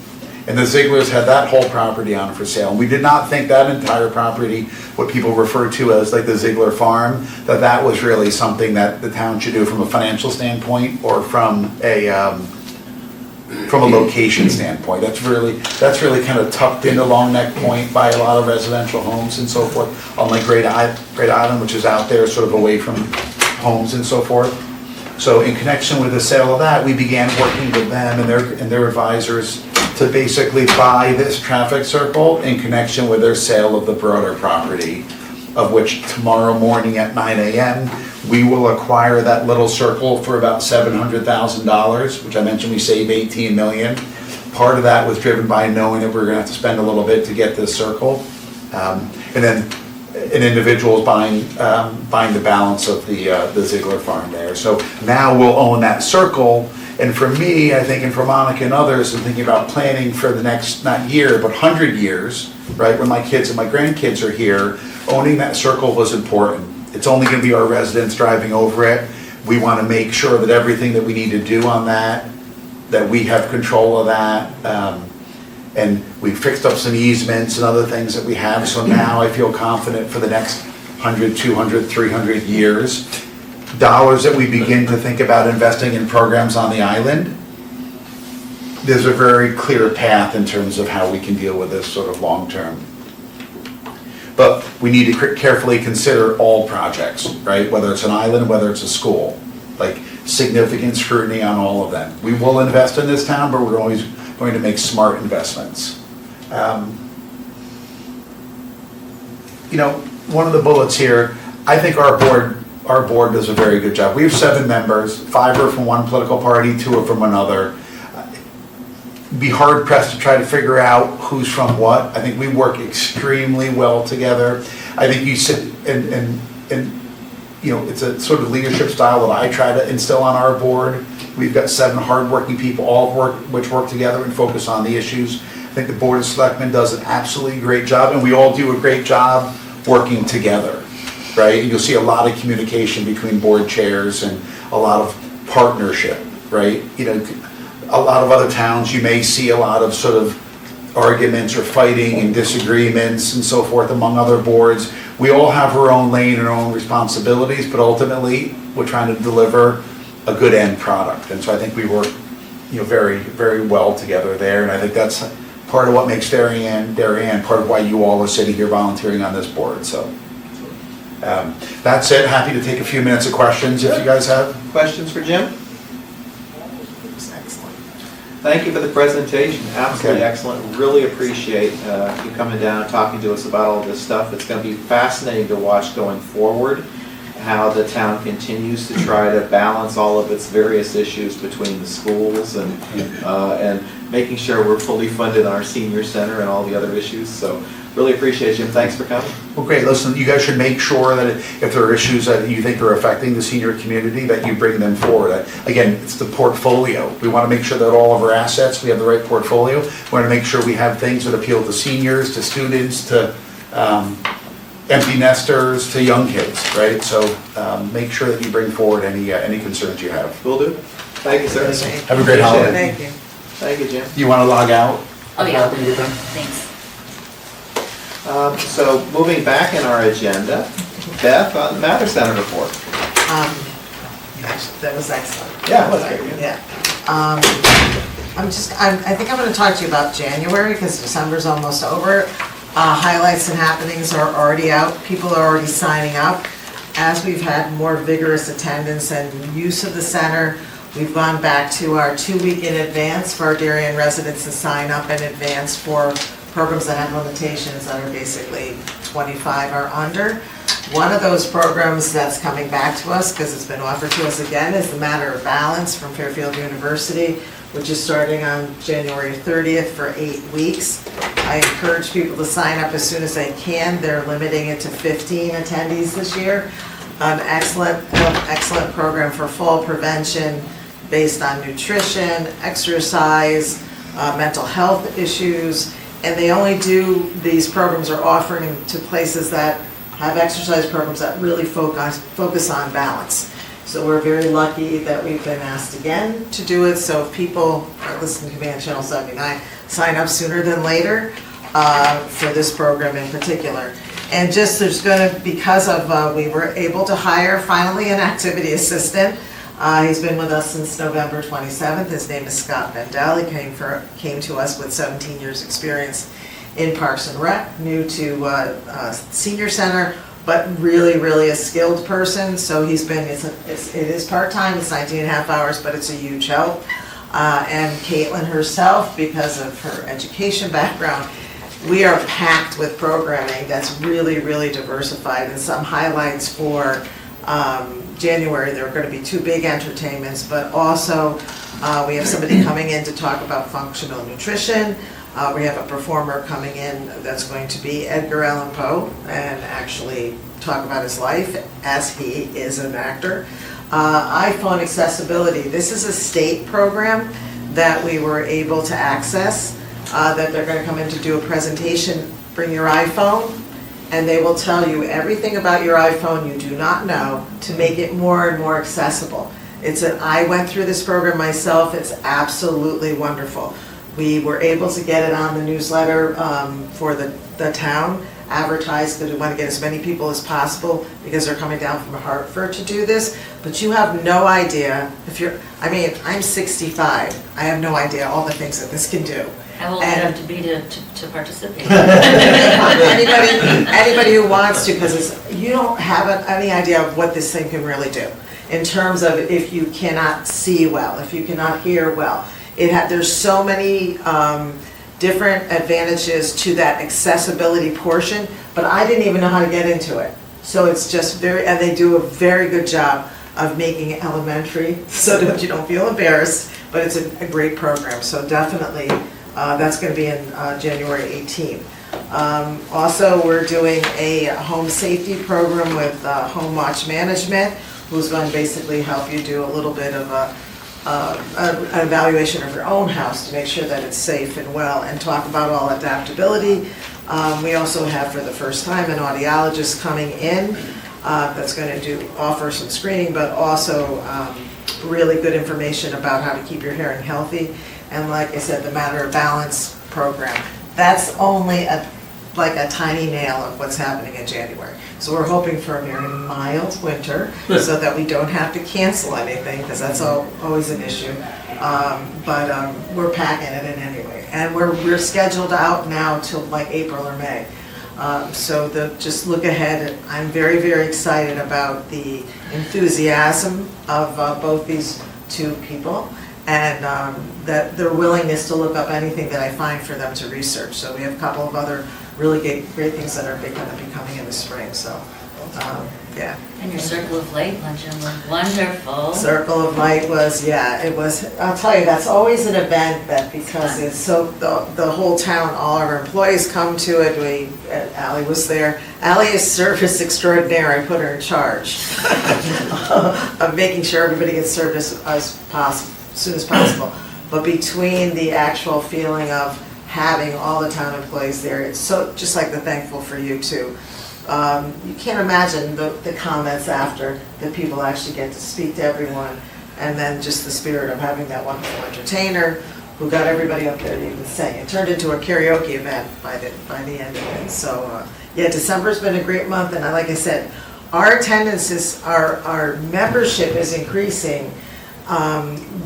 And the Zieglers had that whole property on for sale. And we did not think that entire property, what people refer to as like the Ziegler Farm, that was really something that the town should do from a financial standpoint or from a location standpoint. That's really kind of tucked into Long Neck Point by a lot of residential homes and so forth, unlike Great Island, which is out there sort of away from homes and so forth. So in connection with the sale of that, we began working with them and their advisors to basically buy this traffic circle in connection with their sale of the broader property, of which tomorrow morning at 9 a.m., we will acquire that little circle for about $700,000, which I mentioned we save $18 million. Part of that was driven by knowing that we're gonna have to spend a little bit to get this circle. And then an individual is buying the balance of the Ziegler Farm there. So now we'll own that circle. And for me, I think, and for Monica and others, and thinking about planning for the next, not year, but 100 years, right, when my kids and my grandkids are here, owning that circle was important. It's only gonna be our residents driving over it. We wanna make sure that everything that we need to do on that we have control of that. And we fixed up some easements and other things that we have, so now I feel confident for the next 100, 200, 300 years. Dollars that we begin to think about investing in programs on the island, there's a very clear path in terms of how we can deal with this sort of long term. But we need to carefully consider all projects, right? Whether it's an island, whether it's a school, like significant scrutiny on all of them. We will invest in this town, but we're always going to make smart investments. One of the bullets here, I think our board does a very good job. We have 7 members, 5 are from one political party, 2 are from another. Be hard pressed to try to figure out who's from what. I think we work extremely well together. I think you sit and it's a sort of leadership style that I try to instill on our board. We've got 7 hardworking people, which work together and focus on the issues. I think the Board of Selectmen does an absolutely great job, and we all do a great job working together, right? And you'll see a lot of communication between board chairs and a lot of partnership, right? A lot of other towns, you may see a lot of sort of arguments or fighting and disagreements and so forth among other boards. We all have our own lane and our own responsibilities, but ultimately, we're trying to deliver a good end product. And so I think we work, very, very well together there. And I think that's part of what makes Darien, part of why you all are sitting here volunteering on this board. So that's it. Happy to take a few minutes of questions if you guys have. Questions for Jim? Thank you for the presentation, absolutely Okay. excellent. Really appreciate you coming down and talking to us about all this stuff. It's going to be fascinating to watch going forward, how the town continues to try to balance all of its various issues between the schools and making sure we're fully funded on our senior center and all the other issues. So really appreciate it, Jim. Thanks for coming. Well, great. Listen, you guys should make sure that if there are issues that you think are affecting the senior community, that you bring them forward. Again, it's the portfolio. We want to make sure that all of our assets, we have the right portfolio. We want to make sure we have things that appeal to seniors, to students, to empty nesters, to young kids, right? So make sure that you bring forward any concerns you have. Will do. Thank you, sir. Have a great Appreciate holiday. it. Thank you. Thank you, Jim. You want to log out? Oh, yeah, thanks. So moving back in our agenda, Beth, on the Mather Center report. Actually, that was excellent. Yeah, it was good, Yeah. I think I'm gonna talk to you about January, because December's almost over. Highlights and happenings are already out, people are already signing up. As we've had more vigorous attendance and use of the center, we've gone back to our 2-week in advance for our Darien residents to sign up in advance for programs that have limitations that are basically 25 or under. One of those programs that's coming back to us, because it's been offered to us again, is the Matter of Balance from Fairfield University, which is starting on January 30th for 8 weeks. I encourage people to sign up as soon as they can. They're limiting it to 15 attendees this year. An excellent program for fall prevention based on nutrition, exercise, mental health issues. And they only do, these programs are offering to places that have exercise programs that really focus on balance. So we're very lucky that we've been asked again to do it. So if people are listening to Command Channel 79, sign up sooner than later for this program in particular. And just there's going to, because of, we were able to hire finally an activity assistant. He's been with us since November 27th. His name is Scott Bendel. He came to us with 17 years experience in Parks and Rec, new to senior center, but really a skilled person. So he's been, it is part-time, it's 19 and a half hours, but it's a huge help. And Caitlin herself, because of her education background, we are packed with programming that's really diversified, and some highlights for January. There are going to be 2 big entertainments, but also we have somebody coming in to talk about functional nutrition. We have a performer coming in that's going to be Edgar Allan Poe and actually talk about his life as he is an actor. iPhone accessibility. This is a state program that we were able to access, that they're going to come in to do a presentation. Bring your iPhone, and they will tell you everything about your iPhone you do not know to make it more and more accessible. I went through this program myself. It's absolutely wonderful. We were able to get it on the newsletter for the town, advertised, because we want to get as many people as possible because they're coming down from Hartford to do this. But you have no idea I'm 65. I have no idea all the things that this can do. How old do you have to be to participate? Anybody who wants to, because you don't have any idea of what this thing can really do in terms of if you cannot see well, if you cannot hear well. There's so many different advantages to that accessibility portion, but I didn't even know how to get into it. So it's just and they do a very good job of making it elementary so that you don't feel embarrassed, but it's a great program. So definitely, that's going to be in January 18th. Also, we're doing a home safety program with Home Watch Management, who's going to basically help you do a little bit of an evaluation of your own house to make sure that it's safe and well, and talk about all adaptability. We also have, for the first time, an audiologist coming in that's going to offer some screening, but also really good information about how to keep your hearing healthy. And like I said, the Matter of Balance program. That's only a tiny nail of what's happening in January. So we're hoping for a very mild winter so that we don't have to cancel anything, because that's always an issue. But we're packing it in anyway. And we're scheduled out now till April or May. So just look ahead. I'm very excited about the enthusiasm of both these 2 people, and that their willingness to look up anything that I find for them to research. So we have a couple of other really great things that are going to be coming in the spring. So, yeah. And your Circle of Light luncheon was wonderful. Circle of Light was, it was, I'll tell you, that's always an event that, because it's so, the whole town, all our employees come to it. Ally was there. Ally is service extraordinaire. I put her in charge of making sure everybody gets served as soon as possible. But between the actual feeling of having all the town employees there, it's so, just like the Thankful for You too. You can't imagine the comments after, that people actually get to speak to everyone, and then just the spirit of having that wonderful entertainer who got everybody up there to even sing. It turned into a karaoke event by the end of it. So, yeah, December's been a great month, and like I said, our attendance is, our membership is increasing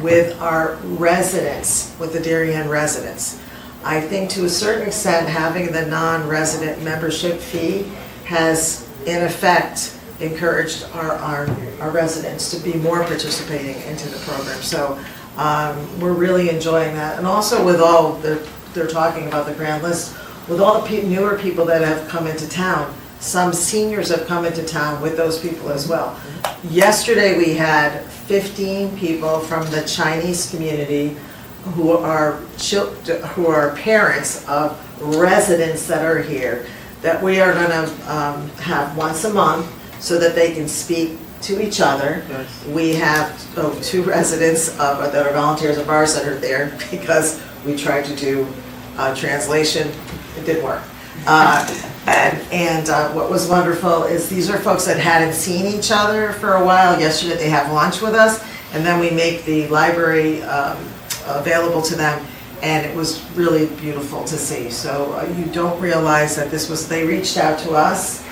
with our residents, with the Darien residents. I think to a certain extent, having the non-resident membership fee has, in effect, encouraged our residents to be more participating into the program. So we're really enjoying that. And also with all, they're talking about the grand list, with all the newer people that have come into town, some seniors have come into town with those people as well. Yesterday we had 15 people from the Chinese community who are parents of residents that are here, that we are going to have once a month so that they can speak to each other. Nice. We have 2 residents that are volunteers of ours that are there because we tried to do translation. It didn't work. And what was wonderful is these are folks that hadn't seen each other for a while. Yesterday they have lunch with us, and then we make the library available to them, and it was really beautiful to see. So you don't realize that they reached out to us,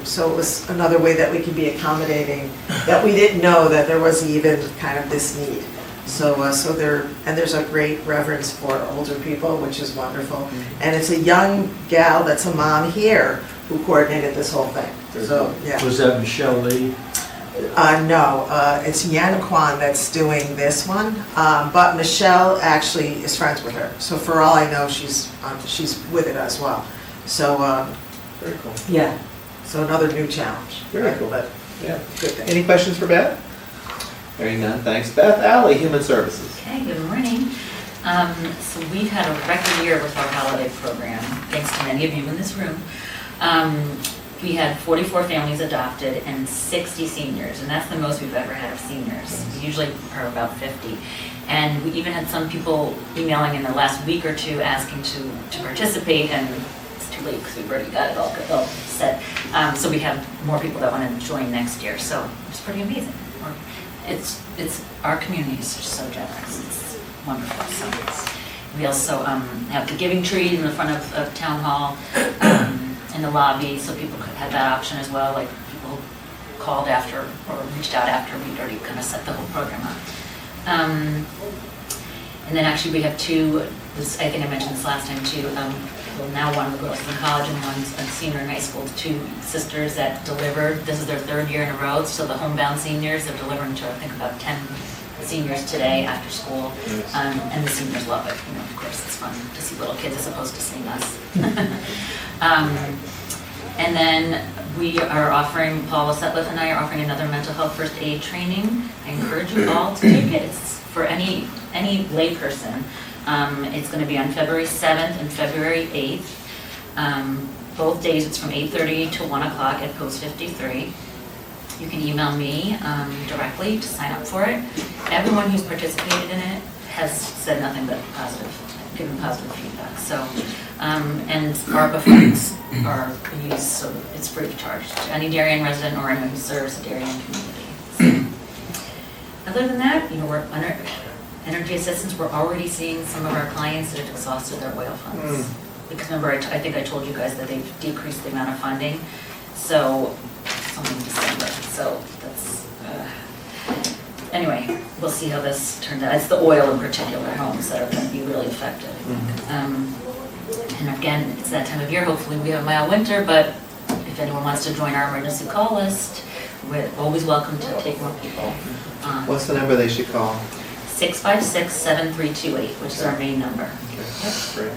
so it was another way that we could be accommodating, that we didn't know that there was even kind of this need. So there's a great reverence for older people, which is wonderful. And it's a young gal that's a mom here who coordinated this whole thing. So, yeah. Was that Michelle Lee? No, it's Yan Kwan that's doing this one, but Michelle actually is friends with her. So for all I know, she's with it as well. So, Very cool. yeah, so another new challenge. Very cool. But Yeah. good thing. Any questions for Beth? Hearing none, thanks. Beth Alley, Human Services. Okay, good morning. So we've had a record year with our holiday program, thanks to many of you in this room. We had 44 families adopted and 60 seniors, and that's the most we've ever had of seniors. We usually are about 50. And we even had some people emailing in the last week or two asking to participate, and it's too late because we've already got it all set. So we have more people that want to join next year, so it's pretty amazing. It's our community is just so generous. It's wonderful. So we also have the giving tree in the front of Town Hall, in the lobby, so people could have that option as well. Like people called after or reached out after we'd already kind of set the whole program up. And then actually we have 2. I think I mentioned this last time too. Well, now one of the girls is in college and one's a senior in high school. 2 sisters that delivered. This is their 3rd year in a row. So the homebound seniors, they're delivering to I think about 10 seniors today after school. And the seniors love it. You know, of course, it's fun to see little kids as opposed to seeing us. And then we are offering, Paula Setliff and I are offering another mental health first aid training. I encourage you all to take it. It's for any lay person. It's going to be on February 7th and February 8th. Both days it's from 8:30 to 1 o'clock at Post 53. You can email me directly to sign up for it. Everyone who's participated in it has said nothing but positive, given positive feedback. So, and ARPA funds are used, so it's free of charge to any Darien resident or anyone who serves the Darien community. So, other than that, we're under energy assistance. We're already seeing some of our clients that have exhausted their oil funds. Because remember, I think I told you guys that they've decreased the amount of funding. So, it's only in December. So that's, anyway, we'll see how this turns out. It's the oil in particular homes that are going to be really affected, I think. And again, it's that time of year. Hopefully we have a mild winter, but if anyone wants to join our emergency call list, we're always welcome to take more people. What's the number they should call? 656-7328, which is our main number. Okay, great.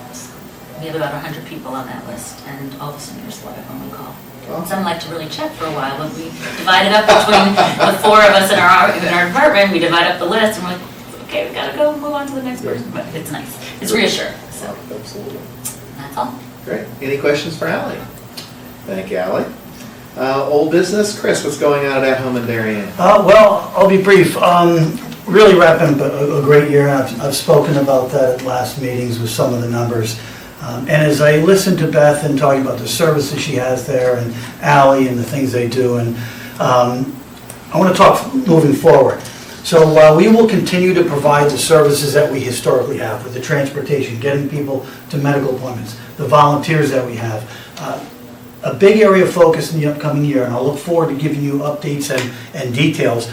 We have about 100 people on that list, and all the seniors love it when we call. Well, Some like to really chat for a while, but we divide it up between the 4 of us in our department. We divide up the list, and we're like, okay, we gotta go move on to the next person. But it's nice. It's reassuring. So absolutely. that's all. Great. Any questions for Ally? Thank you, Ally. Old business, Chris, what's going on at home in Darien? Well, I'll be brief. Really wrapping up a great year. I've spoken about that at last meetings with some of the numbers. And as I listened to Beth and talking about the services she has there and Ally and the things they do, and I want to talk moving forward. So we will continue to provide the services that we historically have with the transportation, getting people to medical appointments, the volunteers that we have. A big area of focus in the upcoming year, and I'll look forward to giving you updates and details,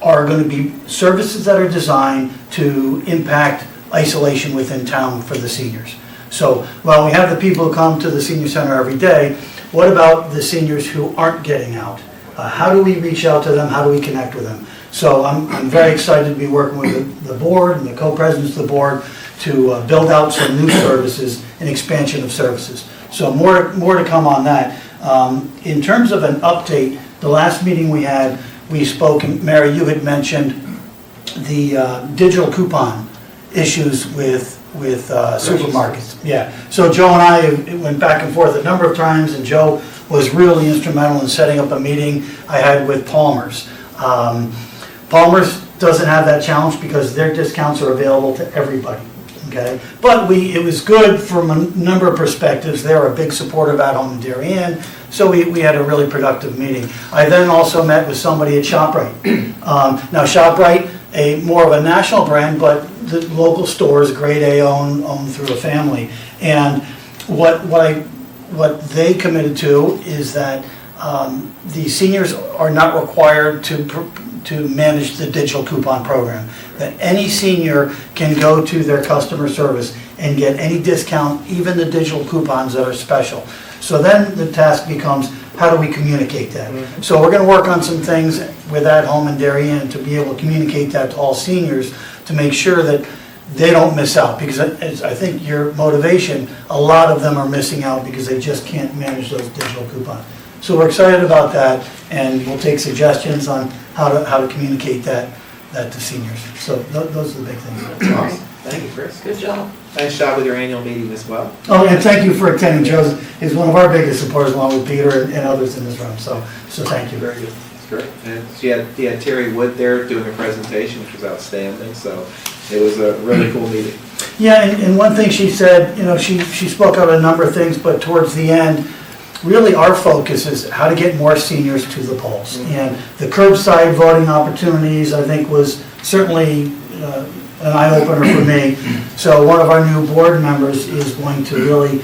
are going to be services that are designed to impact isolation within town for the seniors. So while we have the people who come to the senior center every day, what about the seniors who aren't getting out? How do we reach out to them? How do we connect with them? So I'm very excited to be working with the board and the co-presidents of the board to build out some new services and expansion of services. So more to come on that. In terms of an update, the last meeting we had, we spoke, and Mary, you had mentioned the digital coupon issues with supermarkets. Yeah, so Joe and I went back and forth a number of times, and Joe was really instrumental in setting up a meeting I had with Palmer's. Palmer's doesn't have that challenge because their discounts are available to everybody, okay? But it was good from a number of perspectives. They're a big supporter of At Home in Darien, so we had a really productive meeting. I then also met with somebody at ShopRite. Now ShopRite, more of a national brand, but the local stores, grade A owned through a family. And what they committed to is that the seniors are not required to manage the digital coupon program. That any senior can go to their customer service and get any discount, even the digital coupons that are special. So then the task becomes, how do we communicate that? So we're going to work on some things with At Home in Darien to be able to communicate that to all seniors to make sure that they don't miss out. Because I think your motivation, a lot of them are missing out because they just can't manage those digital coupons. So we're excited about that, and we'll take suggestions on how to communicate that to seniors. So those are the big things. Awesome. Thank you, Chris. Good job. Nice job with your annual meeting as well. Oh, and thank you for attending. Joe is one of our biggest supporters, along with Peter and others in this room. So thank you. Very good. That's great. And she had Terry Wood there doing a presentation, which was outstanding. So it was a really cool meeting. Yeah, and one thing she said, she spoke out a number of things, but towards the end, really our focus is how to get more seniors to the polls. And the curbside voting opportunities, I think, was certainly an eye-opener for me. So one of our new board members is going to really,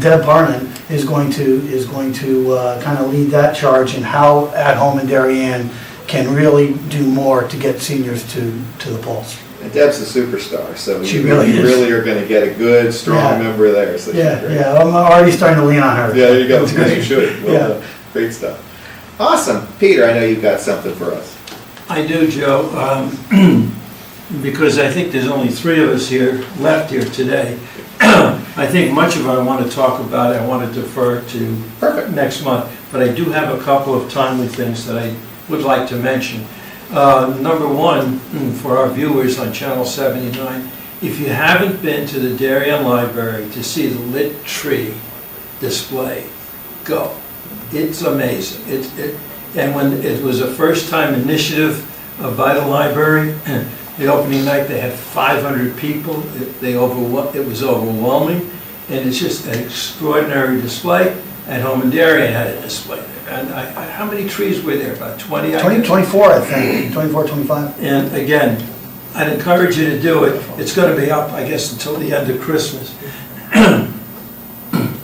Deb Parnan is going to kind of lead that charge in how At Home in Darien can really do more to get seniors to the polls. And Deb's a superstar, so She you really is. really are going to get a good, strong member there. So she's great. Yeah, I'm already starting to lean on her. Yeah, there you go. That's As you great. should. Well Yeah. done. Great stuff. Awesome. Peter, I know you've got something for us. I do, Joe, because I think there's only 3 of us left here today. I think much of it I want to talk about, I want to defer to Perfect. next month, but I do have a couple of timely things that I would like to mention. Number one, for our viewers on Channel 79, if you haven't been to the Darien Library to see the lit tree display, go. It's amazing. And when it was a first-time initiative of Vital Library, the opening night they had 500 people. It was overwhelming, and it's just an extraordinary display. At Home in Darien had a display. And how many trees were there? About 20? 24, I think, 24, 25. And again, I'd encourage you to do it. It's going to be up, I guess, until the end of Christmas.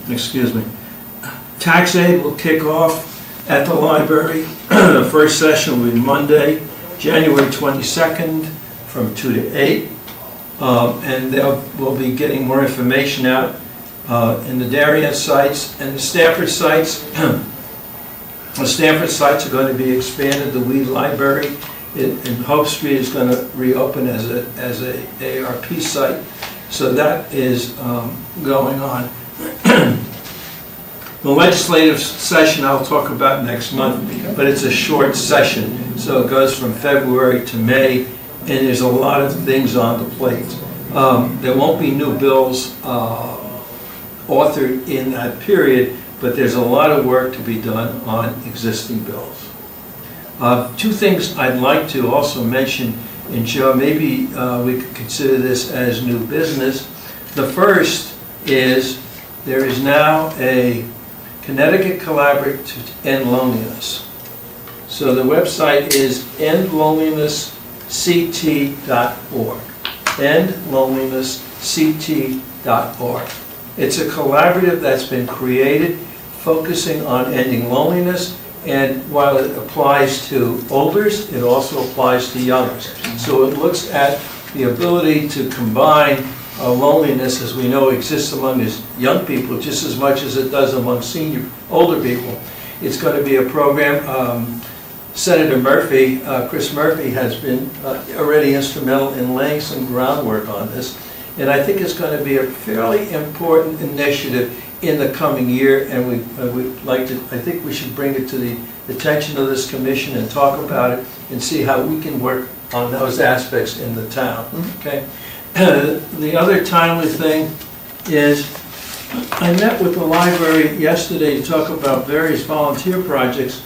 Excuse me. Tax aid will kick off at the library. The first session will be Monday, January 22nd from 2 to 8. And we'll be getting more information out in the Darien sites and the Stanford sites. The Stanford sites are going to be expanded. The Weed Library in Hope Street is going to reopen as a ARP site. So that is going on. The legislative session I'll talk about next month, but it's a short session. So it goes from February to May, and there's a lot of things on the plate. There won't be new bills authored in that period, but there's a lot of work to be done on existing bills. 2 things I'd like to also mention, and Joe, maybe we could consider this as new business. The first is there is now a Connecticut Collaborative to End Loneliness. So the website is endlonelinessct.org. endlonelinessct.org. It's a collaborative that's been created focusing on ending loneliness, and while it applies to olders, it also applies to youngers. So it looks at the ability to combine loneliness, as we know exists among young people just as much as it does among older people. It's going to be a program, Senator Murphy, Chris Murphy, has been already instrumental in laying some groundwork on this. And I think it's going to be a fairly important initiative in the coming year, and I think we should bring it to the attention of this commission and talk about it and see how we can work on those aspects in the town, okay? The other timely thing is, I met with the library yesterday to talk about various volunteer projects,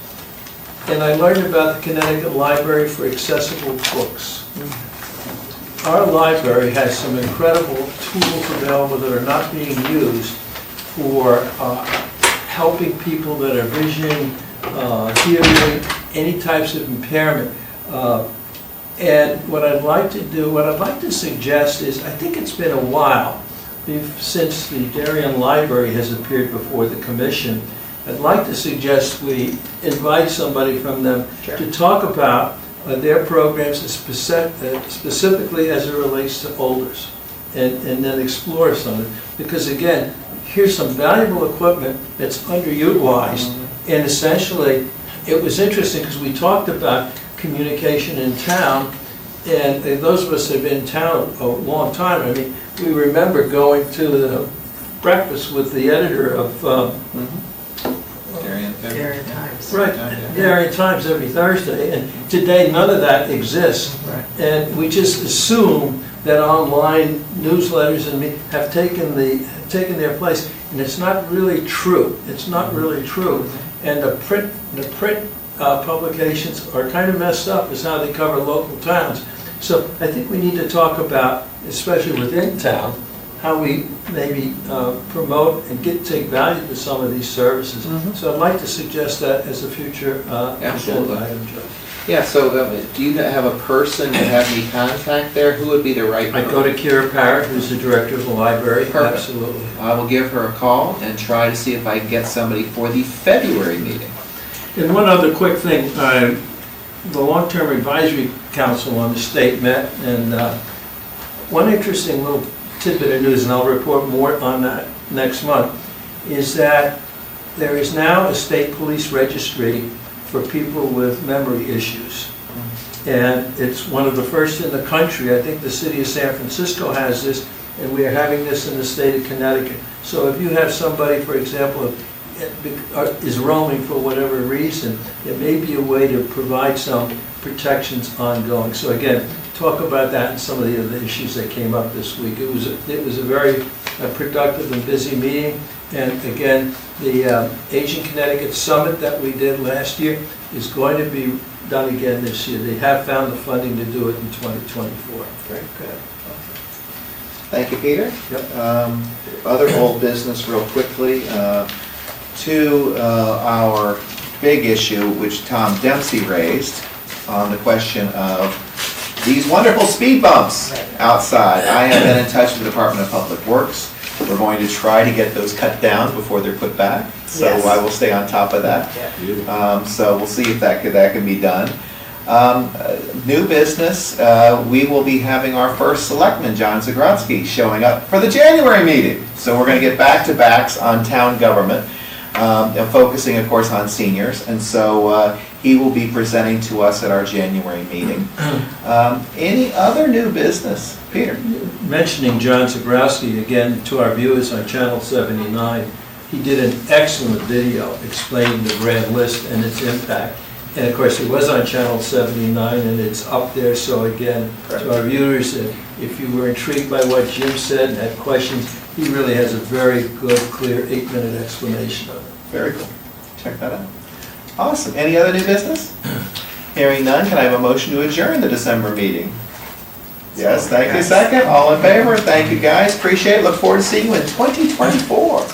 and I learned about the Connecticut Library for Accessible Books. Our library has some incredible tools available that are not being used for helping people that are vision, hearing, any types of impairment. And what I'd like to suggest is, I think it's been a while since the Darien Library has appeared before the commission. I'd like to suggest we invite somebody from them to talk about their programs specifically as it relates to olders, and then explore some of it. Because again, here's some valuable equipment that's underutilized, and essentially, it was interesting because we talked about communication in town, and those of us that have been in town a long time, I mean, we remember going to the breakfast with the editor of Darien Times. Right, Darien Times every Thursday, and today none of that exists. Right. And we just assume that online newsletters and have taken their place, and it's not really true. It's not really true. And the print publications are kind of messed up as how they cover local towns. So I think we need to talk about, especially within town, how we maybe promote and take value to some of these services. So I'd like to suggest that as a future Absolutely. agenda item, Judge. Yeah, so do you have a person you have me contact there? Who would be the right I go to Kira Parrott, who's the director of the library. Perfect. Absolutely. I will give her a call and try to see if I can get somebody for the February meeting. And one other quick thing, the Long-Term Advisory Council on the state met, and one interesting little tidbit of news, and I'll report more on that next month, is that there is now a state police registry for people with memory issues. And it's one of the first in the country. I think the city of San Francisco has this, and we are having this in the state of Connecticut. So if you have somebody, for example, is roaming for whatever reason, it may be a way to provide some protections ongoing. So again, talk about that and some of the other issues that came up this week. It was a very productive and busy meeting. And again, the Aging Connecticut Summit that we did last year is going to be done again this year. They have found the funding to do it in 2024. Very good. Thank you, Peter. Yep. Other old business real quickly. To our big issue, which Tom Dempsey raised on the question of these wonderful speed bumps outside. I have been in touch with the Department of Public Works. We're going to try to get those cut down before they're put back. So Yes. I will stay on top of that. So we'll see if that can be done. New business, we will be having our first selectman, John Zagrodsky, showing up for the January meeting. So we're going to get back-to-backs on town government, focusing, of course, on seniors. And so he will be presenting to us at our January meeting. Any other new business? Peter? Mentioning John Zagrodsky, again, to our viewers on Channel 79, he did an excellent video explaining the grand list and its impact. And of course, it was on Channel 79 and it's up there. So again, to our viewers, if you were intrigued by what Jim said and had questions, he really has a very good, clear 8-minute explanation of it. Very cool. Check that out. Awesome. Any other new business? Hearing none, can I have a motion to adjourn the December meeting? Yes, thank you. Second. All in favor? Thank you, guys. Appreciate it. Look forward to seeing you in 2024.